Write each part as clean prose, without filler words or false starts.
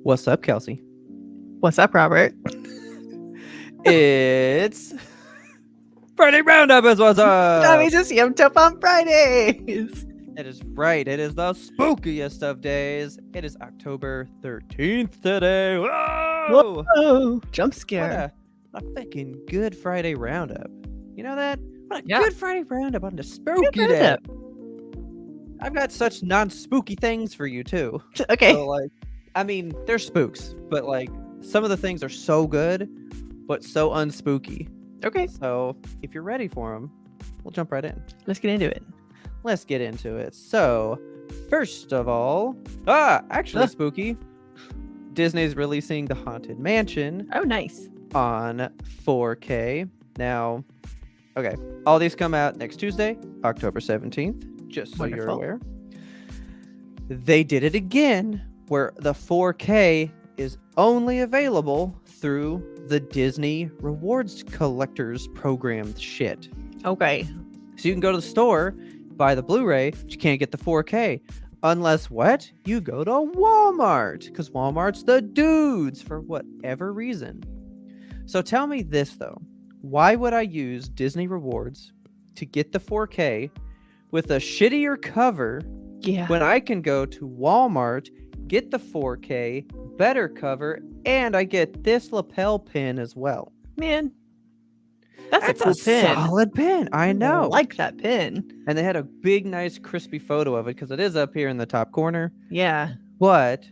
What's up, Kelsey? What's up, Robert? It's Friday Roundup is what's That up. means it's YMBToAP on Fridays. It is right. It is the spookiest of days. It is October 13th today. Whoa! Whoa! Jump What scare. a fucking good Friday Roundup. You know that? What a Yeah. good Friday Roundup on the spooky day. Roundup. I've got such non-spooky things for you too. Okay. So I mean, they're spooks, but some of the things are so good, but so unspooky. Okay. So if you're ready for them, we'll jump right in. Let's get into it. Let's get into it. So, first of all, actually spooky. Disney's releasing The Haunted Mansion Oh, nice. on 4K. Now, okay, all these come out next Tuesday, October 17th, just so you're Wonderful. aware. They did it again, where the 4K is only available through the Disney Rewards Collectors Program shit. Okay. So you can go to the store, buy the Blu-ray, but you can't get the 4K. Unless what? You go to Walmart, because Walmart's the dudes for whatever reason. So tell me this, though. Why would I use Disney Rewards to get the 4K with a shittier cover Yeah. when I can go to Walmart, get the 4K, better cover, and I get this lapel pin as well? Man, that's a cool pin. Solid pin. I know. I like that pin. And they had a big, nice, crispy photo of it because it is up here in the top corner. Yeah. But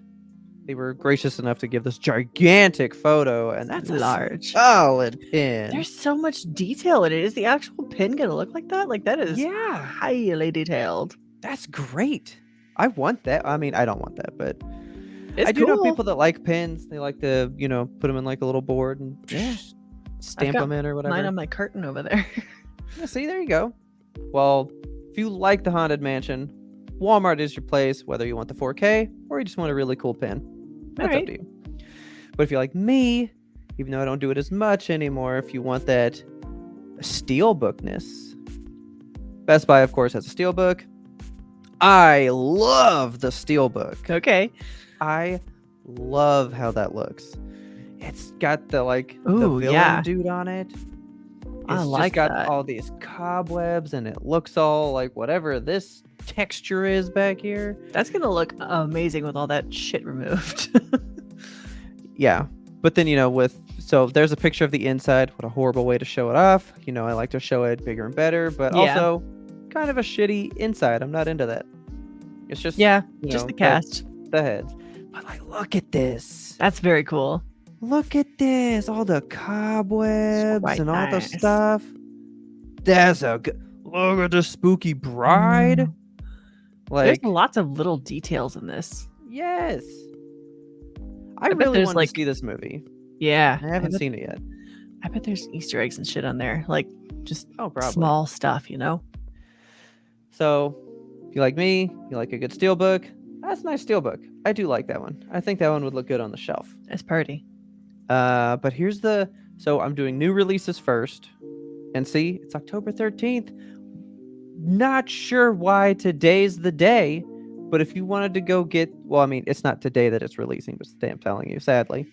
they were gracious enough to give this gigantic photo, and that's large. a solid pin. There's so much detail in it. Is the actual pin gonna look like that? Like that is Yeah, highly detailed. that's great. I want that. I mean, I don't want that, but It's I do know cool. people that like pins. They like to, put them in like a little board and Yeah. stamp got them in or whatever. Mine on my curtain over there. Yeah, see, there you go. Well, if you like the Haunted Mansion, Walmart is your place, whether you want the 4K or you just want a really cool pin. That's up Alright. to you. But if you're like me, even though I don't do it as much anymore, if you want that steelbookness, Best Buy, of course, has a steelbook. I love the steelbook. Okay. I love how that looks. It's got the the Ooh, villain yeah. dude on it. I It's like just got that. all these cobwebs, and it looks all like whatever this texture is back here. That's gonna look amazing with all that shit removed. Yeah, but then so there's a picture of the inside. What a horrible way to show it off. I like to show it bigger and better, but Yeah. also kind of a shitty inside. I'm not into that. It's just Yeah, you just know, the cast. the heads. But look at this. That's very cool. Look at this. All the cobwebs quite and all the nice. stuff. That's a good. Look at the spooky bride. There's lots of little details in this. Yes. I bet really there's, want to see this movie. Yeah. I haven't seen it yet. I bet there's Easter eggs and shit on there. Like just Oh, probably. small stuff, So, if you like me, you like a good steelbook. That's a nice steelbook. I do like that one. I think that one would look good on the shelf. It's pretty. But here's so I'm doing new releases first. And see, it's October 13th. Not sure why today's the day, but if you wanted to go get, well, I mean, it's not today that it's releasing, but today I'm telling you, sadly.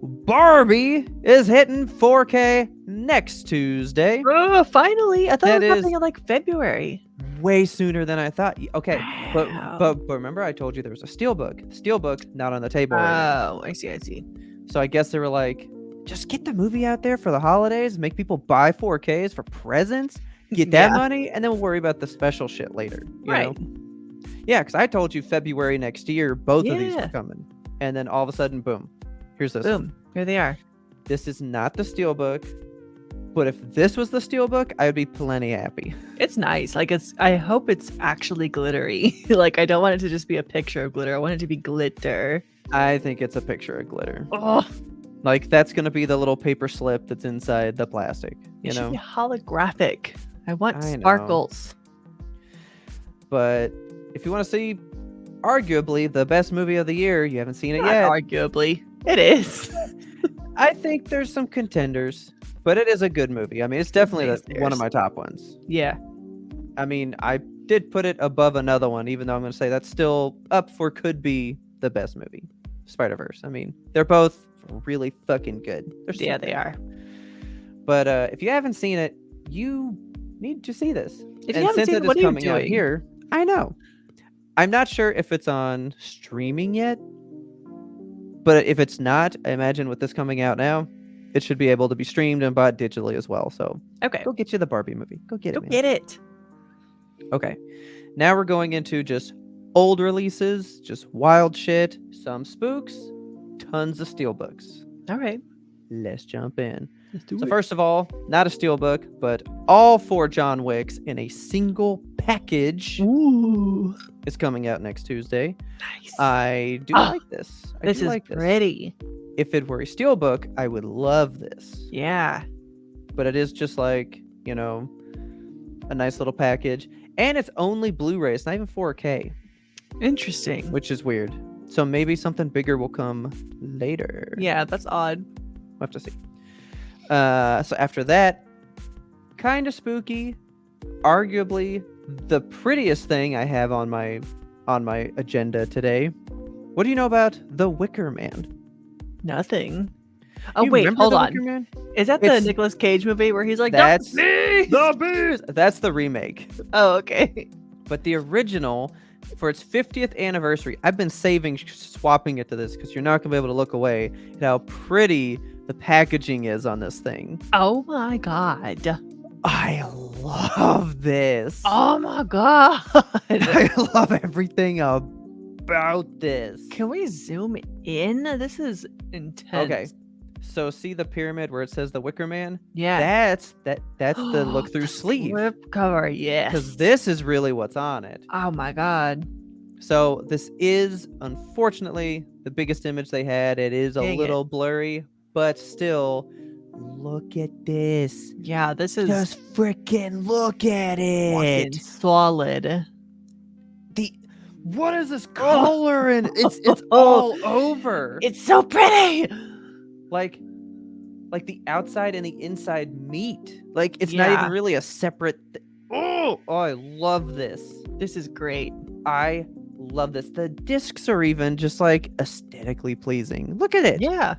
Barbie is hitting 4K next Tuesday. Oh, finally. I thought That it was is- happening in February. Way sooner than I thought. Okay, Wow. but remember I told you there was a steelbook. Steelbook not on the table anymore. Oh, I see. So I guess they were like, just get the movie out there for the holidays, make people buy 4Ks for presents, get that Yeah. money, and then we'll worry about the special shit later. You Right. know? Yeah, because I told you February next year, both of these were Yeah. coming. And then all of a sudden, boom, here's this. one. Boom. Here they are. This is not the steelbook, but if this was the steelbook, I would be plenty happy. It's nice. I hope it's actually glittery. Like I don't want it to just be a picture of glitter. I want it to be glitter. I think it's a picture of glitter. Oh, Like that's gonna be the little paper slip that's inside the plastic, it should be holographic. I want I know. sparkles. But if you want to see arguably the best movie of the year, you haven't seen it Not yet. arguably. It is. I think there's some contenders, but it is a good movie. I mean, it's definitely Yes, one of there's- my top ones. Yeah. I mean, I did put it above another one, even though I'm going to say that's still up for could be the best movie, Spider-Verse. I mean, they're both really fucking good. They're so Yeah, they good. are. But if you haven't seen it, you need to see this. If you And haven't since seen it it, is what are you coming out doing? here, I know. I'm not sure if it's on streaming yet, but if it's not, I imagine with this coming out now, it should be able to be streamed and bought digitally as well. So Okay. go get you the Barbie movie. Go get Go it, man. get it. Okay. Now we're going into just old releases, just wild shit, some spooks, tons of steelbooks. All right. Let's jump in. Let's do So it. first of all, not a steelbook, but all 4 John Wicks in a single package Ooh. is coming out next Tuesday. Nice. I do Ah, like this. I this do is like this. pretty. If it were a steelbook, I would love this. Yeah. But it is just like, you know, a nice little package. And it's only Blu-ray. It's not even 4K, Interesting. which is weird. So maybe something bigger will come later. Yeah, that's odd. We'll have to see. So after that, kind of spooky. Arguably the prettiest thing I have on my agenda today. What do you know about The Wicker Man? Nothing. Oh You wait, remember hold The on. Wicker Man? Is that the It's- Nicolas Cage movie where he's like, That's "The The Beast. That's the remake. Oh, okay. But the original, for its 50th anniversary, I've been saving swapping it to this because you're not gonna be able to look away at how pretty the packaging is on this thing. Oh my god. I love this. Oh my god. I love everything about this. Can we zoom in? This is intense. Okay. So see the pyramid where it says the Wicker Man? Yeah. That's the look through The sleeve. slip cover, yes. Because this is really what's on it. Oh my god. So this is unfortunately the biggest image they had. It is a Dang it. little blurry, but still, look at this. Yeah, this is Just freaking look at fucking it. solid. What is this color? And it's all over. It's so pretty. like the outside and the inside meet. Like it's not Yeah. even really a separate. Oh, I love this. This is great. I love this. The discs are even just like aesthetically pleasing. Look at it. Yeah.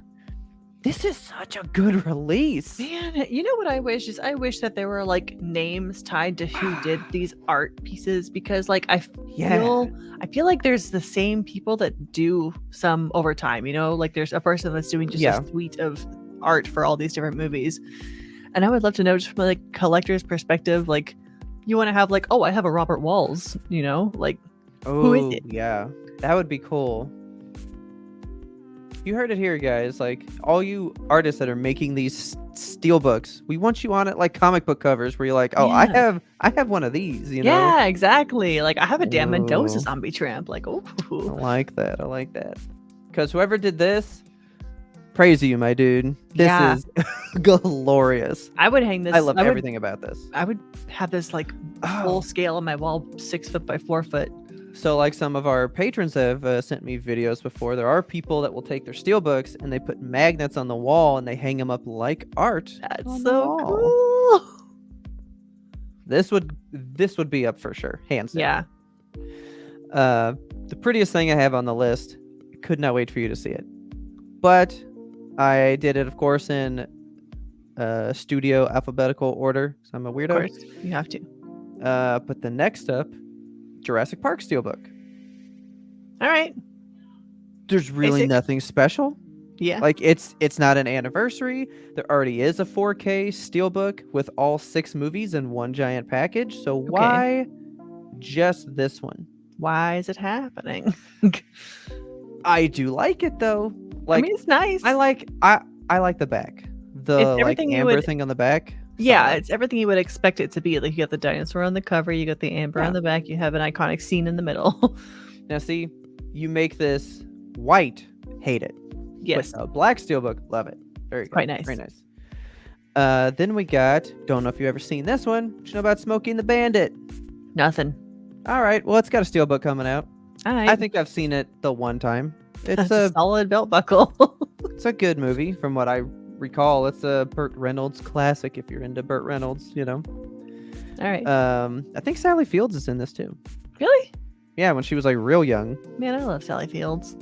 This is such a good release. Man, you know what I wish is I wish that there were like names tied to who did these art pieces because like I feel like there's the same people that do some over time, you know, like there's a person that's doing just Yeah. a suite of art for all these different movies. And I would love to know just from like collector's perspective, like you want to have like, oh, I have a Robert Walls, you know, like Oh, is it? yeah. That would be cool. You heard it here, guys. Like all you artists that are making these steelbooks, we want you on it like comic book covers where you're like, oh, Yeah. I have one of these, you know? yeah, exactly. Like I have a damn Mendoza Ooh. zombie tramp. Like, oh, I like that. I like that. Because whoever did this, praise you, my dude. This Yeah. is glorious. I would hang this. I love would- everything about this. I would have this like Oh. full scale on my wall, 6 foot by 4 foot. So, like some of our patrons have sent me videos before, there are people that will take their steelbooks and they put magnets on the wall and they hang them up like art. That's on the so wall. cool. This would be up for sure, hands down. Yeah. The prettiest thing I have on the list. Could not wait for you to see it, but I did it, of course, in studio alphabetical order. So I'm a Of weirdo. course, you have to. But the next up, Jurassic Park steelbook. All right. There's really Basic. nothing special. Yeah. Like it's not an anniversary. There already is a 4K steelbook with all 6 movies in one giant package. So why just this one? Why is it happening? I do like it though. Like I mean, it's nice. I like the back. The It's like everything you amber would- thing on the back. Yeah, Solid. it's everything you would expect it to be. Like you got the dinosaur on the cover, you got the amber Yeah. on the back, you have an iconic scene in the middle. Now see, you make this white, hate it. yes. With a black steelbook, love it. Very good. Quite nice. Very nice. Then we got, don't know if you've ever seen this one. What you know about Smokey and the Bandit? Nothing. All right, well, it's got a steelbook coming out. All right. I think I've seen it the one time. It's That's a solid belt buckle. it's a good movie from what I recall. It's a Burt Reynolds classic if you're into Burt Reynolds, you know. All right. I think Sally Fields is in this too. Really? Yeah, when she was like real young. Man, I love Sally Fields.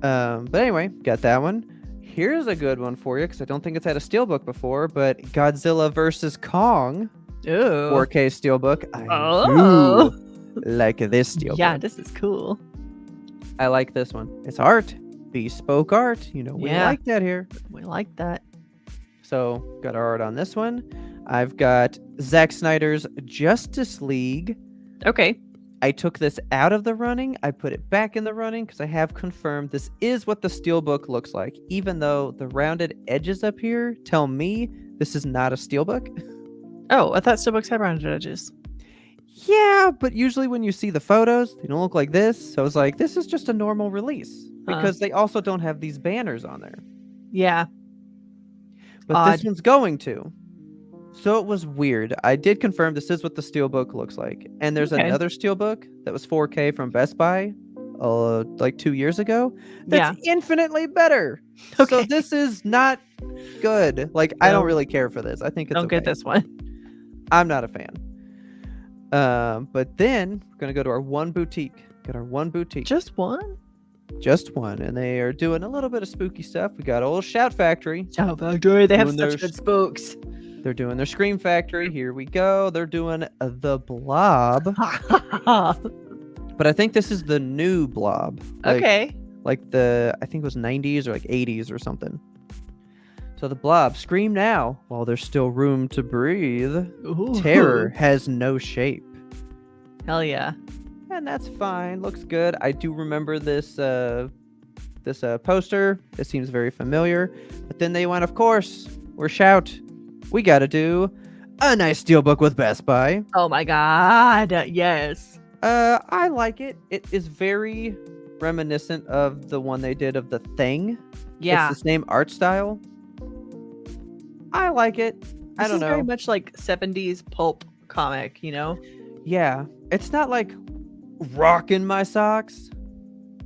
But anyway, got that one. Here's a good one for you because I don't think it's had a steelbook before, but Godzilla vs. Kong Ooh. 4K steelbook. I Oh. do like this steelbook. Yeah, this is cool. I like this one. It's art, bespoke art. You know, we Yeah. like that here. We like that. So got our art on this one. I've got Zack Snyder's Justice League. Okay. I took this out of the running. I put it back in the running because I have confirmed this is what the steelbook looks like, even though the rounded edges up here tell me this is not a steelbook. Oh, I thought steelbooks had rounded edges. Yeah, but usually when you see the photos, they don't look like this. So I was like, this is just a normal release because they also don't have these banners on there. Yeah. But Odd. this one's going to. So it was weird. I did confirm this is what the steelbook looks like. And there's Okay. another steelbook that was 4K from Best Buy like 2 years ago. That's infinitely better. Okay. So this is not good. Like, I don't No. really care for this. I think it's Don't okay. get this one. I'm not a fan. But then we're going to go to our one boutique. Got our one boutique. Just one? Just one. And they are doing a little bit of spooky stuff. We got old Shout Factory. Shout Factory. They have Doing such their good spooks. They're doing their Scream Factory. Here we go. They're doing The Blob. But I think this is the new Blob. Okay. Like I think it was 90s or like 80s or something. So The Blob, scream now while there's still room to breathe. Ooh. Terror has no shape. Hell yeah. And that's fine. Looks good. I do remember this poster. It seems very familiar. But then they went, of course, we're Shout. We got to do a nice steelbook with Best Buy. Oh my god. Yes. I like it. It is very reminiscent of the one they did of The Thing. Yeah. It's the same art style. I like it. I This don't is know. very much like 70s pulp comic, you know? Yeah. It's not like rocking my socks,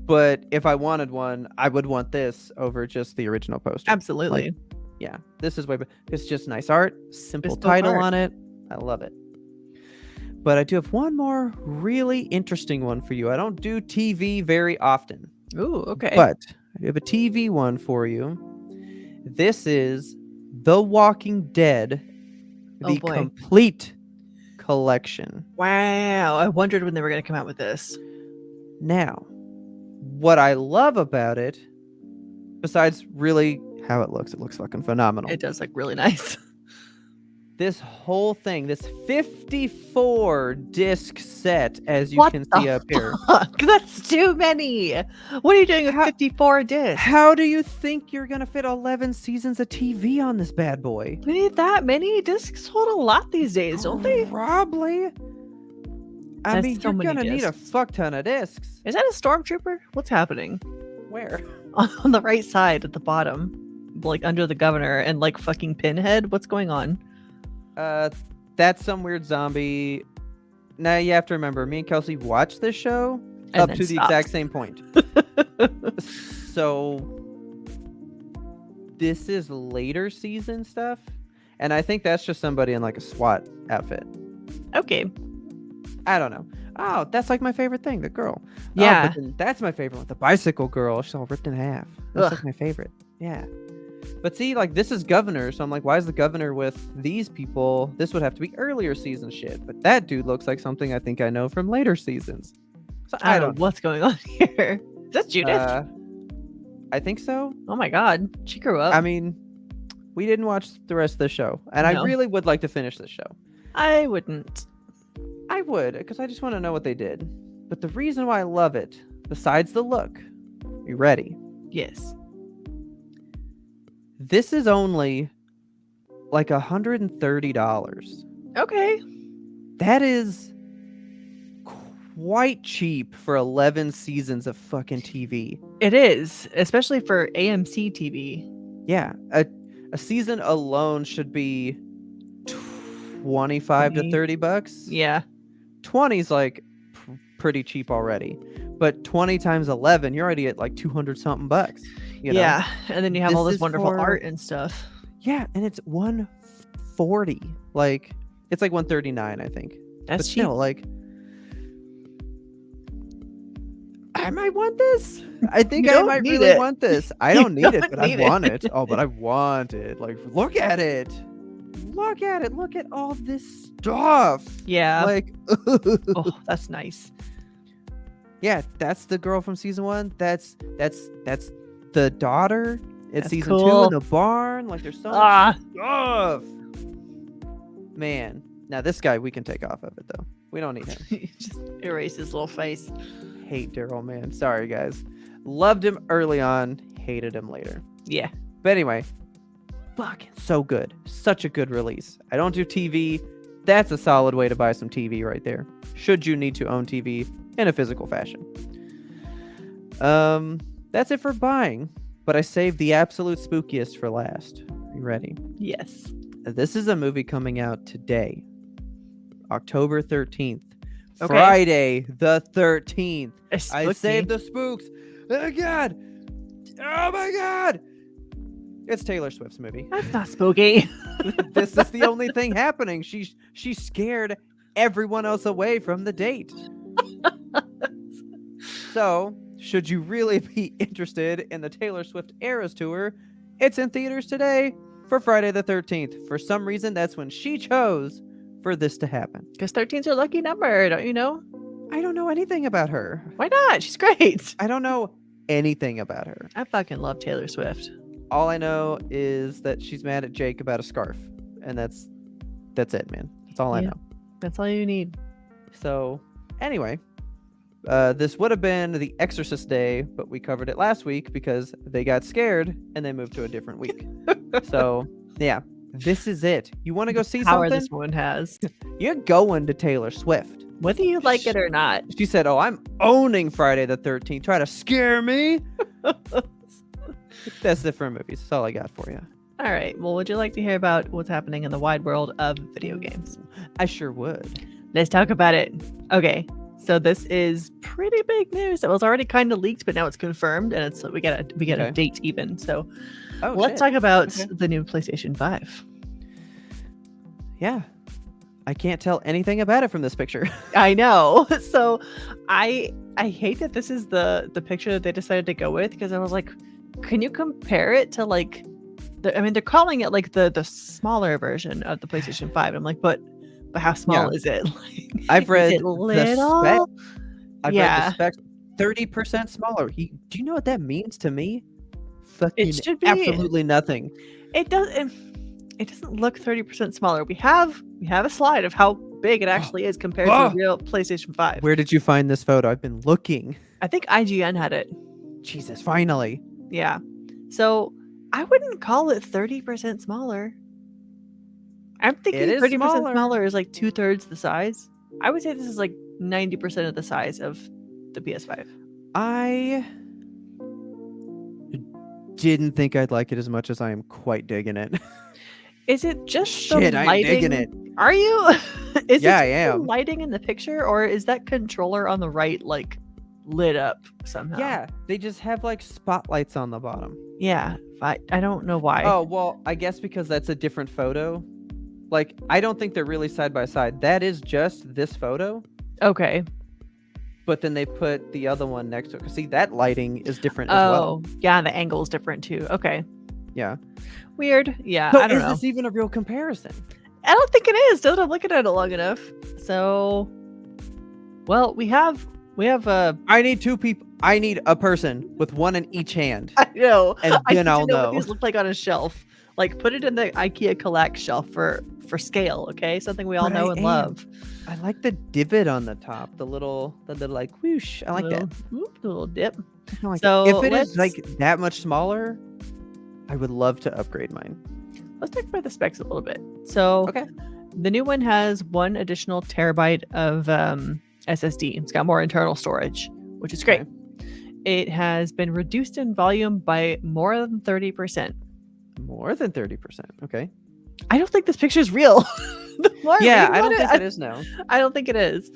but if I wanted one, I would want this over just the original poster. Absolutely. Like, yeah, this is way better. It's just nice art, simple Bespoke title art. on it. I love it. But I do have one more really interesting one for you. I don't do TV very often, Ooh, okay. but I do have a TV one for you. This is The Walking Dead, Oh, the boy. complete collection. Wow. I wondered when they were going to come out with this. Now, what I love about it, besides really how it looks fucking phenomenal. It does look really nice. This whole thing, this 54 disc set, as you What can the see up here. Fuck, that's too many. What are you doing with How- 54 discs? How do you think you're gonna fit 11 seasons of TV on this bad boy? We need that many? Discs hold a lot these days, don't they? Probably. I That's mean, so you're many gonna need a discs. fuck ton of discs. Is that a stormtrooper? What's happening? Where? On the right side at the bottom, like under the governor and like fucking Pinhead. What's going on? That's some weird zombie. Now you have to remember, me and Kelsey watched this show And up then to the stopped. exact same point. So this is later season stuff, and I think that's just somebody in like a SWAT outfit. Okay. I don't know. Oh, that's like my favorite thing, the girl. Yeah. Oh, but then that's my favorite one, the bicycle girl. She's all ripped in half. That's Ugh. like my favorite. Yeah. But see, like this is Governor, so I'm like, why is the Governor with these people? This would have to be earlier season shit. But that dude looks like something I think I know from later seasons. So I don't know what's going on here. Is that Judith? I think so. Oh my god. She grew up. I mean, we didn't watch the rest of the show, and I No. really would like to finish this show. I wouldn't. I would, because I just want to know what they did. But the reason why I love it, besides the look, you ready? Yes. This is only like $130. Okay. That is quite cheap for 11 seasons of fucking TV. It is, especially for AMC TV. Yeah, a season alone should be 25 to 20. 30 bucks. Yeah. 20 is like pretty cheap already, but 20 times 11, you're already at like 200 something bucks. You know? Yeah. And then you have all This this is wonderful for- art and stuff. Yeah, and it's 140. Like, It's like $139, I think. That's But cheap. still, like, I might want this. I think You I don't might need really it. want this. I You don't need it, don't but I need want it. it. Oh, but I want it. Like, look at it. Look at it. Look at all this stuff. Yeah. Like, Oh, that's nice. yeah, that's the girl from season 1. That's the daughter. It's That's season 2 cool. in the barn. Like, there's so much Ah, stuff. Man. Now this guy we can take off of it though. We don't need him. just erase his little face. Hate Daryl, man. Sorry guys. Loved him early on, hated him later. Yeah. But anyway, fucking so good. Such a good release. I don't do TV. That's a solid way to buy some TV right there. Should you need to own TV in a physical fashion. That's it for buying. But I saved the absolute spookiest for last. Are you ready? Yes. This is a movie coming out today, October 13th. Okay. Friday the 13th. It's I spooky. saved the spooks. Oh, God. Oh, my God. It's Taylor Swift's movie. That's not spooky. This is the only thing happening. She scared everyone else away from the date. So, should you really be interested in the Taylor Swift Eras Tour, it's in theaters today for Friday the 13th. For some reason, that's when she chose for this to happen. Because 13's her lucky number, don't you know? I don't know anything about her. Why not? She's great. I don't know anything about her. I fucking love Taylor Swift. All I know is that she's mad at Jake about a scarf. And that's it, man. That's all I Yeah. know. That's all you need. So, anyway, this would have been the Exorcist day, but we covered it last week because they got scared and they moved to a different week. So, yeah, this is it. You want to go see Power something? this one has. You're going to Taylor Swift. Whether you like it or not. She said, "Oh, I'm owning Friday the 13th. Try to scare me." That's it for movies. That's all I got for you. All right. Well, would you like to hear about what's happening in the wide world of video games? I sure would. Let's talk about it. Okay. So this is pretty big news that was already kind of leaked, but now it's confirmed, and it's we get a Okay. date even. So Oh, let's shit. talk about Okay. the new PlayStation 5. Yeah. I can't tell anything about it from this picture. I know. So I hate that this is the picture that they decided to go with, because I was like, can you compare it to like they're calling it like the smaller version of the PlayStation 5. I'm like, but how small Yeah. is it? Like, I've read is it the little? spec. I've read Yeah. the specs 30% smaller. Do you know what that means to me? Fucking should be- absolutely nothing. It doesn't look 30% smaller. We have a slide of how big it actually is compared to the real PlayStation 5. Where did you find this photo? I've been looking. I think IGN had it. Jesus, finally. Yeah. So I wouldn't call it 30% smaller. I'm thinking is 30% smaller. smaller is like 2/3 the size. I would say this is like 90% of the size of the PS5. I didn't think I'd like it as much as I am quite digging it. Is it just Shit, the I'm lighting? digging it. Are you? Is Yeah, it I just the am. lighting in the picture, or is that controller on the right like lit up somehow? Yeah, they just have like spotlights on the bottom. Yeah. I don't know why. Oh, well, I guess because that's a different photo. Like, I don't think they're really side by side. That is just this photo, Okay. but then they put the other one next to it. 'Cause see, that lighting is different as well. Oh, yeah, the angle is different too. Okay. Yeah. Weird. Yeah, So I don't is know. this even a real comparison? I don't think it is. Don't I'm looking at it long enough. So, well, we have a. I need two people. I need a person with one in each hand. I know. And I then need I'll to know know. what these look like on a shelf. Like, put it in the IKEA Collect shelf for scale. Okay, something we all But know I and am. love. I like the divot on the top. The little like whoosh. I like that. The little dip. I like So it. If it is let's- like that much smaller, I would love to upgrade mine. Let's talk about the specs a little bit. So, Okay. the new one has 1 additional terabyte of SSD. It's got more internal storage, which is great. Okay. It has been reduced in volume by more than 30%. More than 30%. Okay. I don't think this picture is real. The more Yeah, read I about don't think it is now. I don't think it is.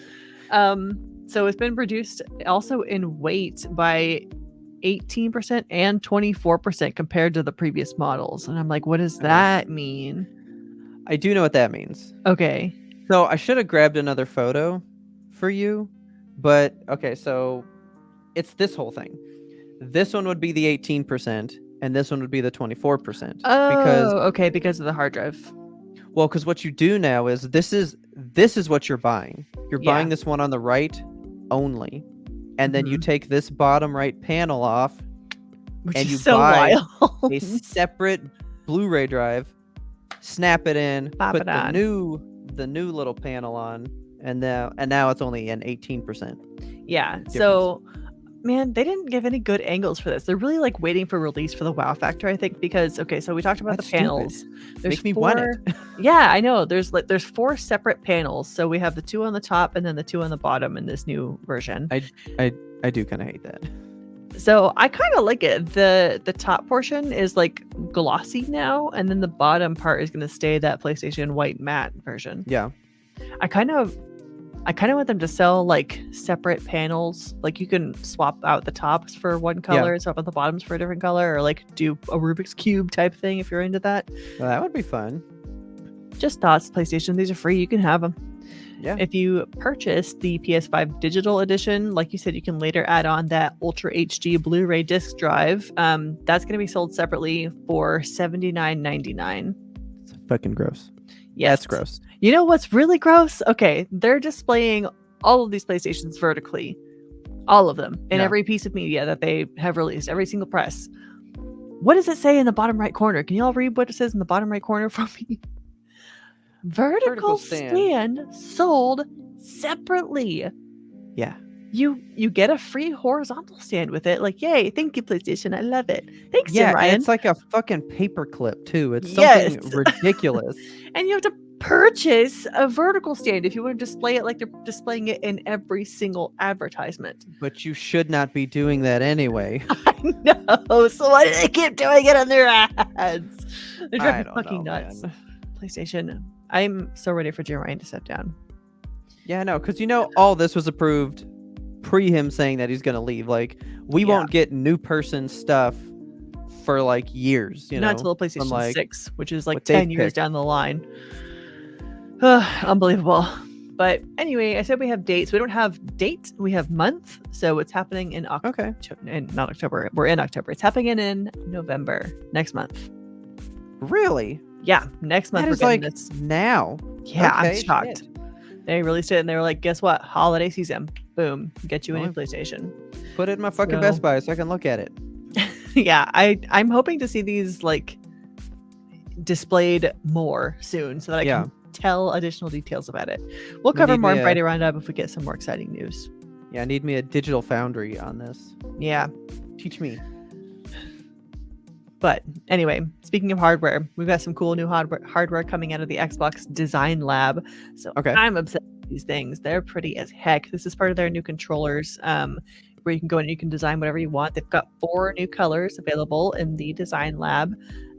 So it's been reduced also in weight by 18% and 24% compared to the previous models. And I'm like, what does Okay. that mean? I do know what that means. Okay. So I should have grabbed another photo for you, but okay, so it's this whole thing. This one would be the 18%, and this one would be the 24%. Because Oh, okay, because of the hard drive. because what you do now is this is what you're buying. You're Yeah. buying this one on the right only, and then you Mhm. take this bottom right panel off, Which and is you so buy wild. a separate Blu-ray drive, snap it in, Pop put it the on. new little panel on, and now it's only an 18%. Yeah. difference. So, man, they didn't give any good angles for this. They're really like waiting for release for the wow factor, I think, because okay, so we talked about That's the panels. stupid. There's Makes me four. want it. Yeah, I know. There's 4 separate panels. So we have the 2 on the top and then the 2 on the bottom in this new version. I do kind of hate that. So I kind of like it. The top portion is like glossy now, and then the bottom part is going to stay that PlayStation white matte version. Yeah. I kind of want them to sell like separate panels. Like you can swap out the tops for one color, swap out the bottoms for a different color, or like do a Rubik's Cube type thing if you're into that. Well, that would be fun. Just thoughts, PlayStation. These are free. You can have them. Yeah. If you purchase the PS5 digital edition, like you said, you can later add on that Ultra HD Blu-ray disc drive. That's going to be sold separately for $79.99. It's fucking gross. Yes. That's gross. You know what's really gross? Okay, they're displaying all of these PlayStations vertically. All of them. In every piece of media that they have released, every single press. What does it say in the bottom right corner? Can you all read what it says in the bottom right corner for me? Vertical stand sold separately. Yeah. You get a free horizontal stand with it. Like, yay, thank you, PlayStation. I love it. Thanks, Yeah, Jim Ryan. it's like a fucking paperclip too. It's something ridiculous. And you have to purchase a vertical stand if you want to display it like they're displaying it in every single advertisement. But you should not be doing that anyway. I know. So why do they keep doing it on their ads? They're driving fucking nuts. Man. PlayStation. I'm so ready for Jim Ryan to step down. Yeah, no, because all this was approved pre him saying that he's gonna leave. Like, we won't get new person stuff for like years. Not until the PlayStation 6, which is like 10 years down the line. Unbelievable. But anyway, I said we have dates. We don't have date. We have month. So it's happening in October. Okay. Not October. We're in October. It's happening in November next month. Really? Yeah, next month. That is like this now. Yeah, okay, I'm shocked. Shit. They released it and they were like, guess what? Holiday season. Boom. Get you a new PlayStation. Put it in my fucking Best Buy so I can look at it. Yeah, I'm hoping to see these like displayed more soon so that I can tell additional details about it. We'll cover more in Friday Roundup if we get some more exciting news. Yeah, I need me a digital foundry on this. Yeah. Teach me. But anyway, speaking of hardware, we've got some cool new hardware coming out of the Xbox Design Lab. So I'm obsessed with these things. They're pretty as heck. This is part of their new controllers where you can go and you can design whatever you want. They've got 4 new colors available in the Design Lab.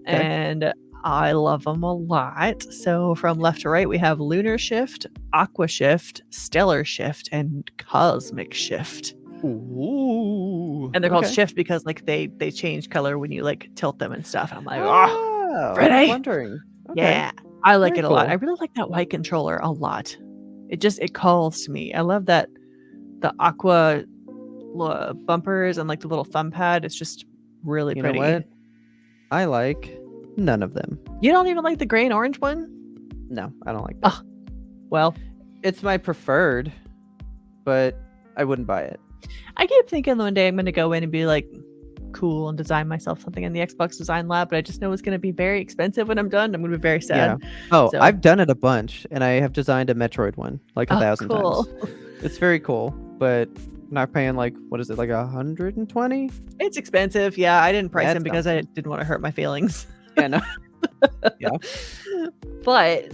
Okay. And I love them a lot. So from left to right, we have Lunar Shift, Aqua Shift, Stellar Shift, and Cosmic Shift. Ooh. And they're called shift because like they change color when you like tilt them and stuff. And I'm like, oh, pretty. I was wondering. Okay. Yeah, I like it a lot. I really like that white controller a lot. It calls to me. I love that the aqua bumpers and like the little thumb pad. It's just really pretty. You know what? I like none of them. You don't even like the gray and orange one? No, I don't like that. Oh, well, it's my preferred, but I wouldn't buy it. I keep thinking one day I'm going to go in and be like cool and design myself something in the Xbox Design Lab, but I just know it's going to be very expensive when I'm done. I'm going to be very sad. Yeah. Oh, so. I've done it a bunch, and I have designed a Metroid one like 1,000 times. It's very cool, but I'm not paying like, what is it, like 120? It's expensive. Yeah, I didn't price them because I didn't want to hurt my feelings. Yeah, no. Yeah. But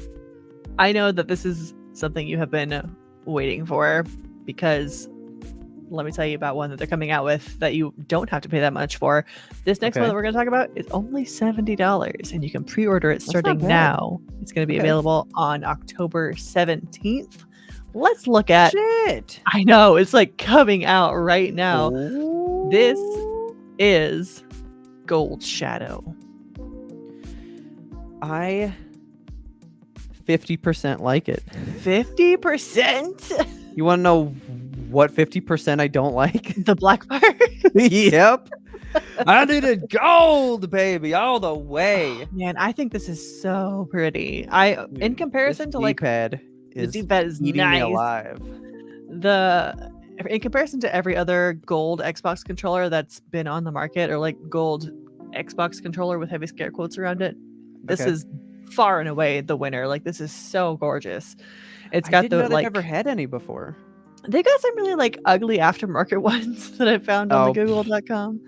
I know that this is something you have been waiting for because let me tell you about one that they're coming out with that you don't have to pay that much for. This next one that we're going to talk about is only $70, and you can pre-order it starting now. It's going to be available on October 17th. Let's look at... Shit! I know, it's like coming out right now. Ooh. This is Gold Shadow. I 50% like it. 50%? You want to know what 50% I don't like? The black part? Yep. I needed gold, baby, all the way. Man, I think this is so pretty. In comparison This to like D-pad the is D-pad is eating me nice. alive. In comparison to every other gold Xbox controller that's been on the market, or like gold Xbox controller with heavy scare quotes around it, this Okay. is far and away the winner. Like, this is so gorgeous. It's I got didn't the know they've like ever had any before. they got some really like ugly aftermarket ones that I found on the Oh, Google.com.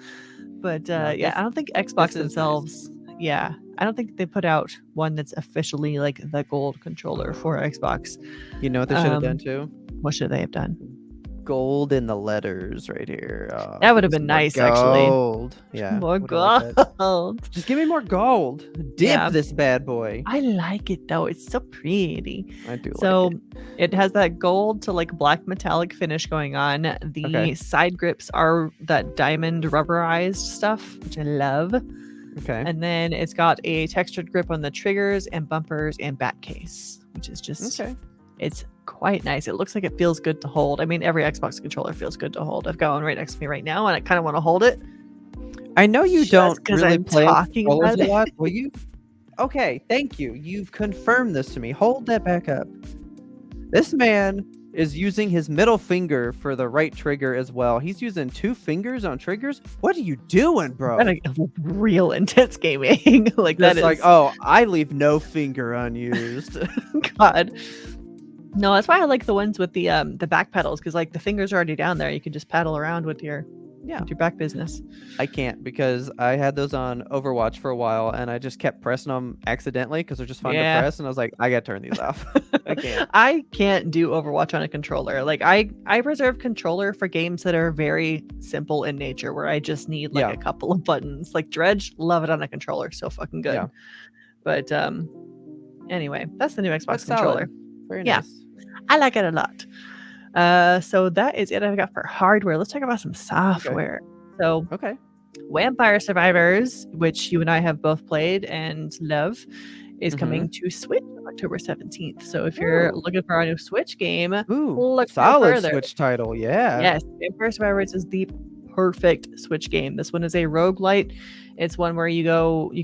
But No, yeah, I don't think Xbox this is nice. themselves. Yeah, I don't think they put out one that's officially like the gold controller for Xbox. You know what they should have done too? What should they have done? Gold in the letters right here. That would give have me been some more nice, actually. Gold. Yeah. More would've liked that. gold. Just give me more gold. Dip Yeah. this bad boy. I like it though. It's so pretty. I do So like it has that gold to like black metallic finish going on. The Okay. side grips are that diamond rubberized stuff, which I love. it. Okay. And then it's got a textured grip on the triggers and bumpers and back case, which is just Okay. it's quite nice. It looks like it feels good to hold. I mean, every Xbox controller feels good to hold. I've got one right next to me right now, and I kind of want to hold it. I know you Just don't 'cause really I'm play talking controllers about a lot. Well, you. Okay, thank you. You've confirmed this to me. Hold that back up. This man is using his middle finger for the right trigger as well. He's using 2 fingers on triggers. What are you doing, bro? Kind of real intense gaming. Like that Just is like, oh, I leave no finger unused. God. No, that's why I like the ones with the back pedals, because like the fingers are already down there. You can just paddle around with your back business. I can't because I had those on Overwatch for a while and I just kept pressing them accidentally because they're just fun to press. And I was like, I gotta turn these off. I can't. I can't do Overwatch on a controller. Like I reserve controller for games that are very simple in nature, where I just need like a couple of buttons. Like Dredge, love it on a controller, so fucking good. Yeah. But anyway, that's the new Xbox That's controller. solid. Very Yeah. nice. I like it a lot. So that is it I've got for hardware. Let's talk about some software. So Okay. Vampire Survivors, which you and I have both played and love, is coming to Switch on October 17th. So if you're looking for a new Switch game, look solid no further. Switch title. Yeah. Yes, Vampire Survivors is the perfect Switch game. This one is a roguelite. It's one where you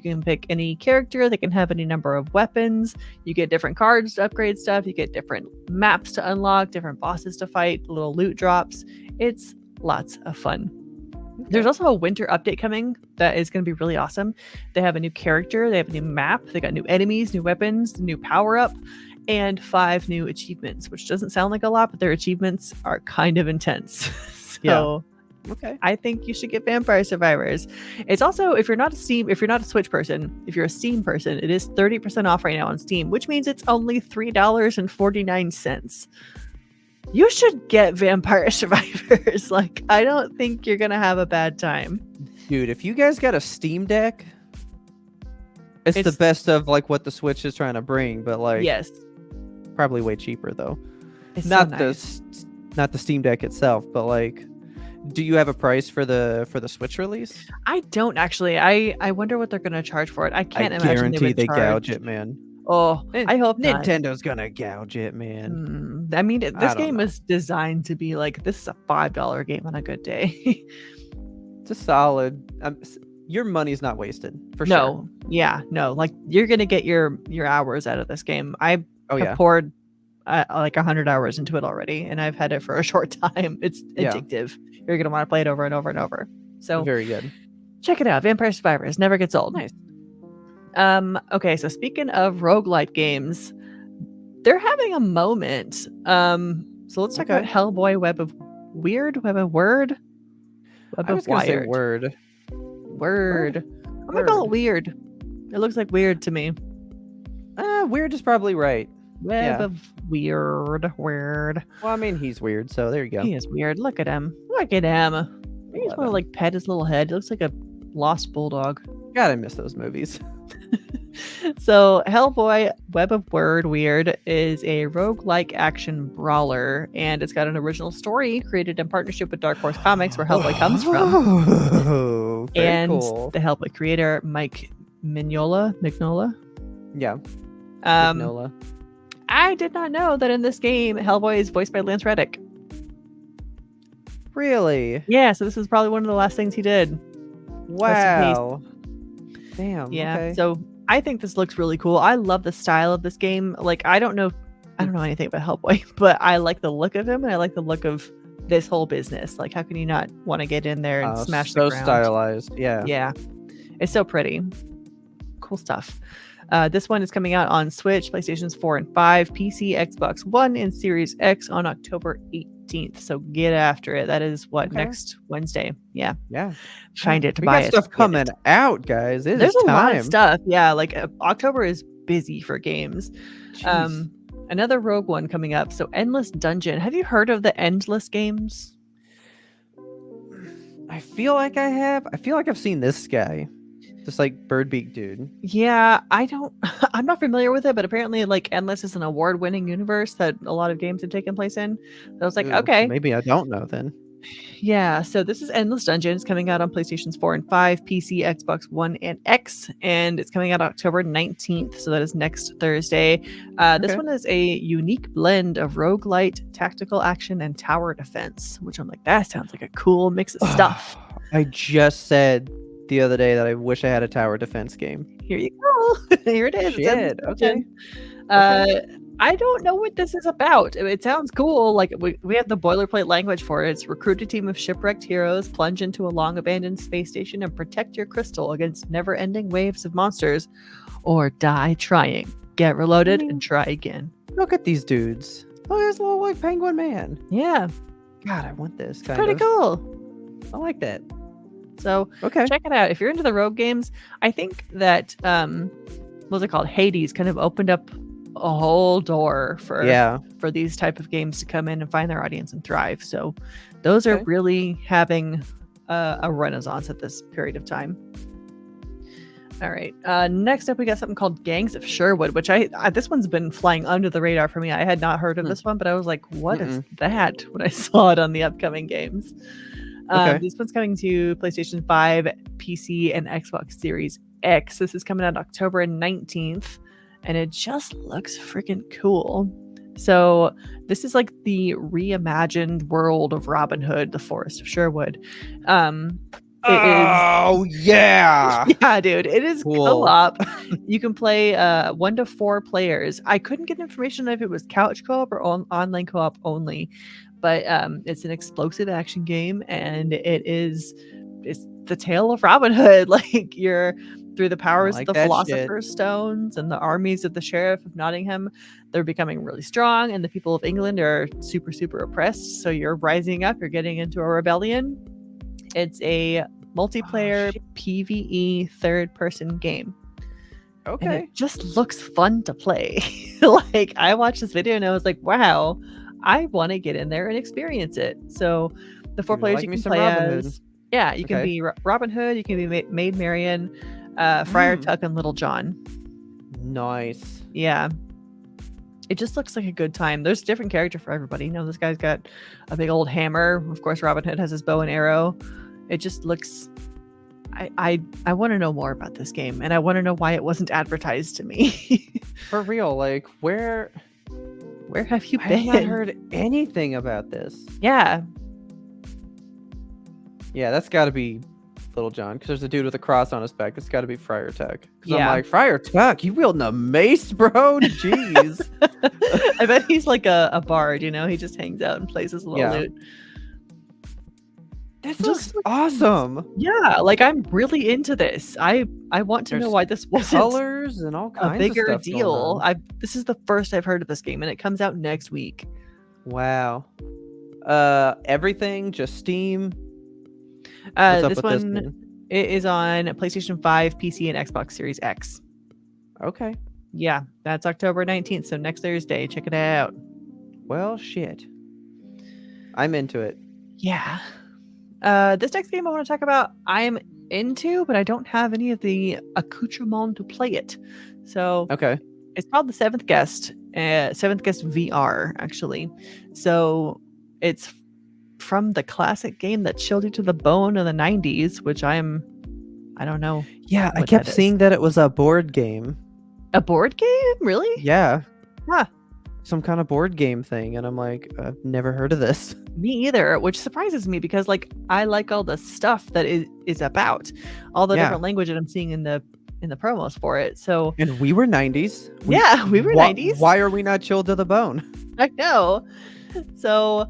can pick any character. They can have any number of weapons. You get different cards to upgrade stuff. You get different maps to unlock, different bosses to fight, little loot drops. It's lots of fun. There's also a winter update coming that is going to be really awesome. They have a new character. They have a new map. They got new enemies, new weapons, new power-up, and 5 new achievements, which doesn't sound like a lot, but their achievements are kind of intense. So I think you should get Vampire Survivors. It's also, if you're not a Switch person, if you're a Steam person, it is 30% off right now on Steam, which means it's only $3.49. You should get Vampire Survivors. Like, I don't think you're gonna have a bad time. Dude, if you guys got a Steam Deck, it's the best of like what the Switch is trying to bring, but like probably way cheaper though. It's not so nice. not the Steam Deck itself, but like, do you have a price for the Switch release? I don't actually. I wonder what they're gonna charge for it. I can't imagine guarantee they charge. gouge it, man. Oh, I hope Nintendo's gonna gouge it, man. I mean, this game is designed to be like, this is a $5 game on a good day. It's a solid. Your money's not wasted for sure. No, yeah, no. Like, you're gonna get your hours out of this game. I have poured like 100 hours into it already, and I've had it for a short time. It's addictive. You're gonna want to play it over and over and over. So very good. Check it out. Vampire Survivors never gets old. Nice. Okay, so speaking of roguelite games, they're having a moment. So let's talk about Hellboy Web of Word. I was gonna say Word. I'm gonna call it Weird. It looks like Weird to me. Weird is probably right. Web of Weird. Well, I mean, he's weird, so there you go. He is weird. Look at him. Maybe I just want to like pet his little head. It looks like a lost bulldog. God, I miss those movies. So Hellboy Web of Weird is a roguelike action brawler, and it's got an original story created in partnership with Dark Horse Comics, where Hellboy comes from. And cool. The Hellboy creator, Mike Mignola. Yeah. Um, Mignola. I did not know that in this game, Hellboy is voiced by Lance Reddick. Really? Yeah, so this is probably one of the last things he did. Rest in peace. Wow. Damn. Yeah. Okay. So I think this looks really cool. I love the style of this game. Like, I don't know anything about Hellboy, but I like the look of him and I like the look of this whole business. Like, how can you not want to get in there and smash the so ground? stylized. Yeah. Yeah. It's so pretty. Cool stuff. This one is coming out on Switch, PlayStations 4 and 5, PC, Xbox One, and Series X on October 18th. So get after it. That is next Wednesday. Yeah. Yeah. Find it, We buy got it. stuff coming out, guys. There's a lot of stuff. Yeah, like October is busy for games. Jeez. Another Rogue One coming up. So Endless Dungeon. Have you heard of the Endless games? I feel like I have. I feel like I've seen this guy. Just like Birdbeak dude. Yeah, I'm not familiar with it, but apparently like Endless is an award-winning universe that a lot of games have taken place in. So I was like, okay. Maybe I don't know then. Yeah, so this is Endless Dungeon. It's coming out on PlayStations 4 and 5, PC, Xbox One, and X, and it's coming out October 19th, so that is next Thursday. This one is a unique blend of roguelite, tactical action, and tower defense, which I'm like, that sounds like a cool mix of stuff. I just said the other day that I wish I had a tower defense game. Here you go. Here it is. Shit. Okay. I don't know what this is about. It sounds cool. Like we have the boilerplate language for it. It's recruit a team of shipwrecked heroes, plunge into a long abandoned space station, and protect your crystal against never-ending waves of monsters, or die trying. Get reloaded and try again. Look at these dudes. Oh, there's a little like penguin man. Yeah. God, I want this. Pretty cool. I like that. So check it out. If you're into the rogue games, I think that what's it called? Hades kind of opened up a whole door for these type of games to come in and find their audience and thrive. So those are really having a renaissance at this period of time. All right. Next up, we got something called Gangs of Sherwood, which I this one's been flying under the radar for me. I had not heard of this one, but I was like, what is that when I saw it on the upcoming games? This one's coming to PlayStation 5, PC, and Xbox Series X. This is coming out October 19th, and it just looks freaking cool. So this is like the reimagined world of Robin Hood, the Forest of Sherwood. Yeah, dude, it is cool. Co-op. You can play 1 to 4 players. I couldn't get information if it was couch co-op or online co-op only, but it's an explosive action game, and it's the tale of Robin Hood. Like, you're through the powers of the Philosopher's Stones and the armies of the Sheriff of Nottingham. They're becoming really strong, and the people of England are super, super oppressed. So you're rising up. You're getting into a rebellion. It's a multiplayer PvE third-person game. Okay. And it just looks fun to play. Like, I watched this video and I was like, wow, I want to get in there and experience it. So the 4 players you can play as... Yeah, you can be Robin Hood, you can be Maid Marian, Friar Tuck, and Little John. Nice. Yeah. It just looks like a good time. There's a different character for everybody. You know, this guy's got a big old hammer. Of course, Robin Hood has his bow and arrow. It just looks... I want to know more about this game, and I want to know why it wasn't advertised to me. For real, like, where have you been? I have not heard anything about this. Yeah. Yeah, that's got to be Little John, because there's a dude with a cross on his back. It's got to be Friar Tuck. Yeah. I'm like, Friar Tuck, you wielding a mace, bro? Jeez. I bet he's like a bard, you know? He just hangs out and plays his little lute. This looks awesome. Yeah, like, I'm really into this. I want to know why this wasn't colors and all kinds a bigger of stuff deal. This is the first I've heard of this game, and it comes out next week. Wow. Everything, just Steam. This one is on PlayStation 5, PC, and Xbox Series X. Okay. Yeah, that's October 19th, so next Thursday. Check it out. Well, shit. I'm into it. Yeah. This next game I want to talk about, I'm into, but I don't have any of the accoutrement to play it. So it's called The Seventh Guest. Seventh Guest VR, actually. So it's from the classic game that chilled you to the bone in the 90s, which I don't know. Yeah, I kept seeing that it was a board game. A board game? Really? Yeah. Huh. some kind of board game thing, and I'm like, I've never heard of this. Me either, which surprises me because like I like all the stuff that is about all the Yeah. different language that I'm seeing in the promos for it. So And we were 90s. yeah, we were 90s. Why are we not chilled to the bone? I know. So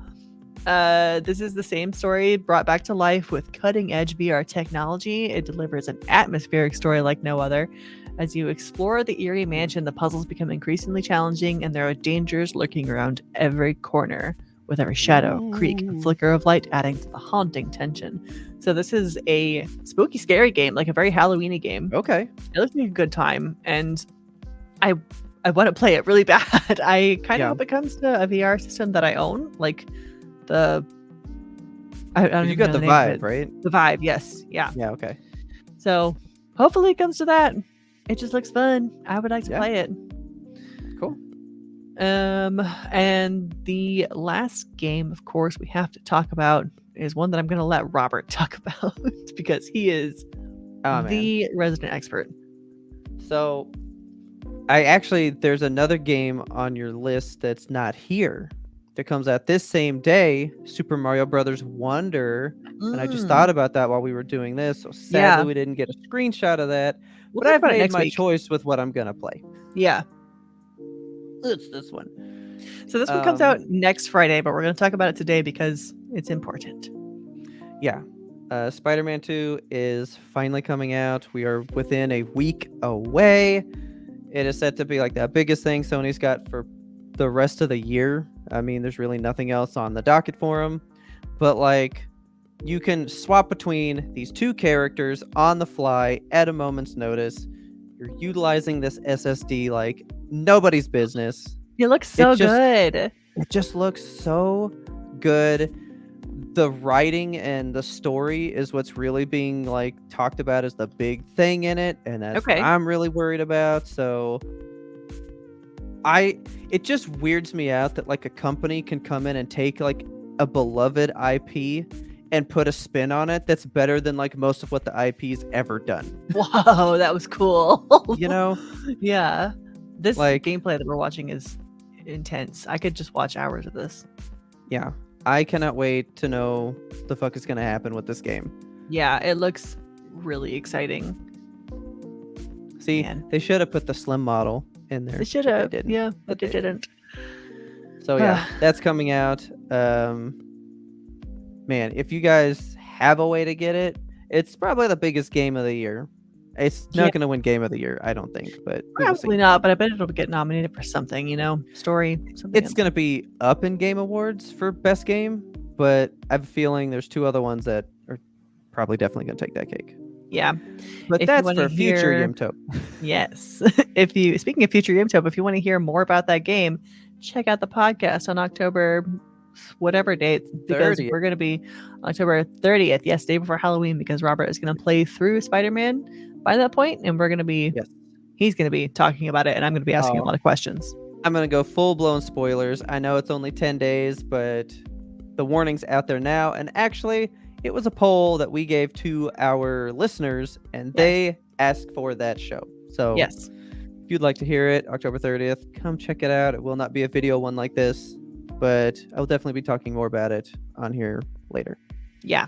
this is the same story brought back to life with cutting edge VR technology. It delivers an atmospheric story like no other. As you explore the eerie mansion, the puzzles become increasingly challenging, and there are dangers lurking around every corner, with every shadow, creak, and flicker of light adding to the haunting tension. So this is a spooky, scary game, like a very Halloween-y game. Okay. It looks like a good time, and I want to play it really bad. I kind of hope it comes to a VR system that I own, like the. I don't You even got know the name of it. Vive, right? The Vive, yes, yeah. Yeah. Okay. So hopefully it comes to that. It just looks fun. I would like to Yeah. play it. Cool. And the last game, of course, we have to talk about is one that I'm going to let Robert talk about because he is the resident expert. So, there's another game on your list that's not here that comes out this same day, Super Mario Brothers Wonder. And I just thought about that while we were doing this. So sadly, we didn't get a screenshot of that. We'll but talk I've about it made next my week. choice with what I'm going to play. Yeah. It's this one. So this one comes out next Friday, but we're going to talk about it today because it's important. Yeah. Spider-Man 2 is finally coming out. We are within a week away. It is set to be like the biggest thing Sony's got for the rest of the year. I mean, there's really nothing else on the docket for them. But like, you can swap between these two characters on the fly at a moment's notice. You're utilizing this SSD like nobody's business. It looks so good. It just looks so good. The writing and the story is what's really being like talked about as the big thing in it, and that's what I'm really worried about. So it just weirds me out that like a company can come in and take like a beloved IP and put a spin on it that's better than like most of what the IP's ever done. Whoa, that was cool. You know? Yeah. This like gameplay that we're watching is intense. I could just watch hours of this. Yeah. I cannot wait to know the fuck is going to happen with this game. Yeah, it looks really exciting. See, they should have put the slim model in there. They should have. Yeah, but they didn't. So yeah, that's coming out. Man, if you guys have a way to get it, it's probably the biggest game of the year. It's not going to win Game of the Year, I don't think, but probably not. But I bet it'll get nominated for something. You know, story. Something. It's going to be up in Game Awards for best game, but I have a feeling there's two other ones that are probably definitely going to take that cake. Yeah, but that's for future YMBToAP. Yes, speaking of future YMBToAP, if you want to hear more about that game, check out the podcast on October whatever date, because 30th. We're going to be October 30th. Yes, day before Halloween, because Robert is going to play through Spider-Man by that point, and we're going to be he's going to be talking about it, and I'm going to be asking a lot of questions. I'm going to go full-blown spoilers. I know it's only 10 days, but the warning's out there now. And actually, it was a poll that we gave to our listeners, and they asked for that show. So if you'd like to hear it, October 30th, come check it out. It will not be a video one like this, but I will definitely be talking more about it on here later. Yeah.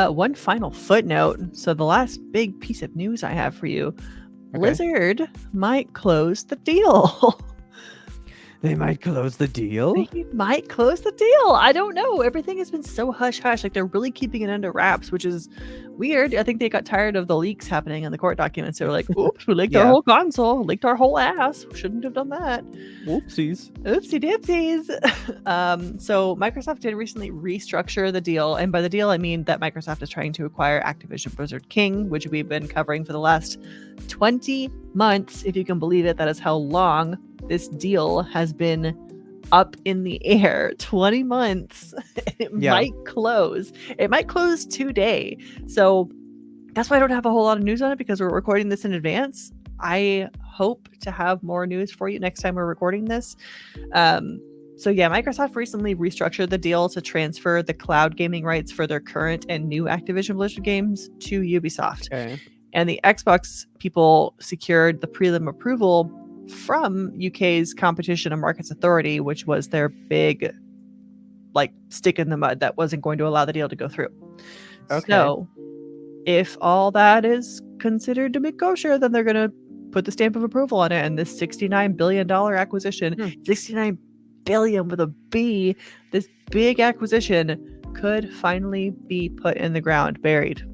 One final footnote. So the last big piece of news I have for you, Blizzard might close the deal. They might close the deal? They might close the deal. I don't know. Everything has been so hush-hush. Like, they're really keeping it under wraps, which is weird. I think they got tired of the leaks happening in the court documents. They were like, oops, we leaked our whole console, leaked our whole ass. Shouldn't have done that. Whoopsies. Oopsie dipsies. So Microsoft did recently restructure the deal. And by the deal, I mean that Microsoft is trying to acquire Activision Blizzard King, which we've been covering for the last 20 months. If you can believe it, that is how long this deal has been up in the air. 20 months. It might close. It might close today. So that's why I don't have a whole lot of news on it, because we're recording this in advance. I hope to have more news for you next time we're recording this. So yeah, Microsoft recently restructured the deal to transfer the cloud gaming rights for their current and new Activision Blizzard games to Ubisoft. And the Xbox people secured the prelim approval from UK's Competition and Markets Authority, which was their big like stick in the mud that wasn't going to allow the deal to go through. Okay. So if all that is considered to be kosher, then they're going to put the stamp of approval on it. And this $69 billion acquisition, 69 billion with a B, this big acquisition could finally be put in the ground, buried.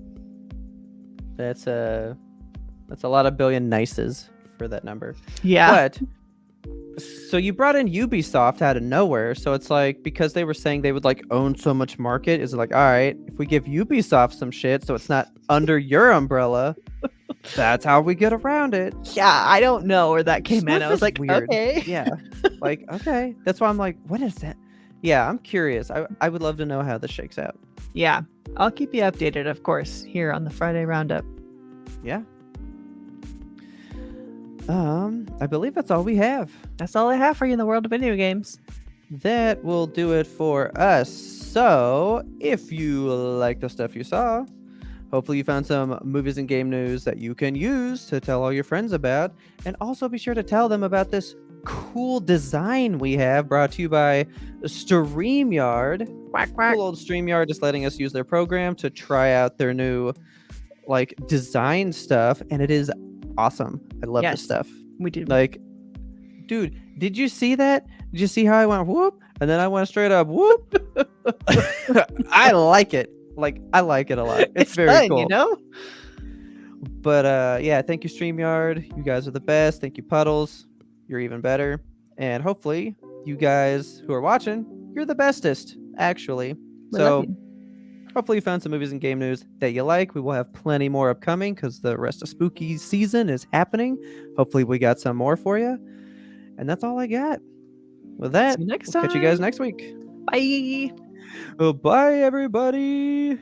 That's a lot of billion nices for that number. Yeah. But so you brought in Ubisoft out of nowhere. So it's like, because they were saying they would like own so much market, is it like, all right, if we give Ubisoft some shit so it's not under your umbrella, that's how we get around it. Yeah, I don't know where that came in. I was like, weird. okay. Yeah. Like, okay. That's why I'm like, what is that? Yeah, I'm curious. I would love to know how this shakes out. Yeah. I'll keep you updated, of course, here on the Friday Roundup. Yeah. I believe that's all we have. That's all I have for you in the world of video games. That will do it for us. So, if you like the stuff you saw, hopefully you found some movies and game news that you can use to tell all your friends about. And also be sure to tell them about this cool design we have, brought to you by StreamYard. Quack, quack. Cool old StreamYard is letting us use their program to try out their new like design stuff, and it is awesome. I love this stuff. We do. Like, dude, did you see that? Did you see how I went whoop and then I went straight up whoop? I like it. Like, I like it a lot. It's very fun, cool. You know? But yeah, thank you, StreamYard. You guys are the best. Thank you, Puddles. You're even better. And hopefully, you guys who are watching, you're the bestest, actually. So hopefully you found some movies and game news that you like. We will have plenty more upcoming because the rest of spooky season is happening. Hopefully we got some more for you. And that's all I got. With that, See you next we'll catch you time. guys next week. Bye. Bye, everybody.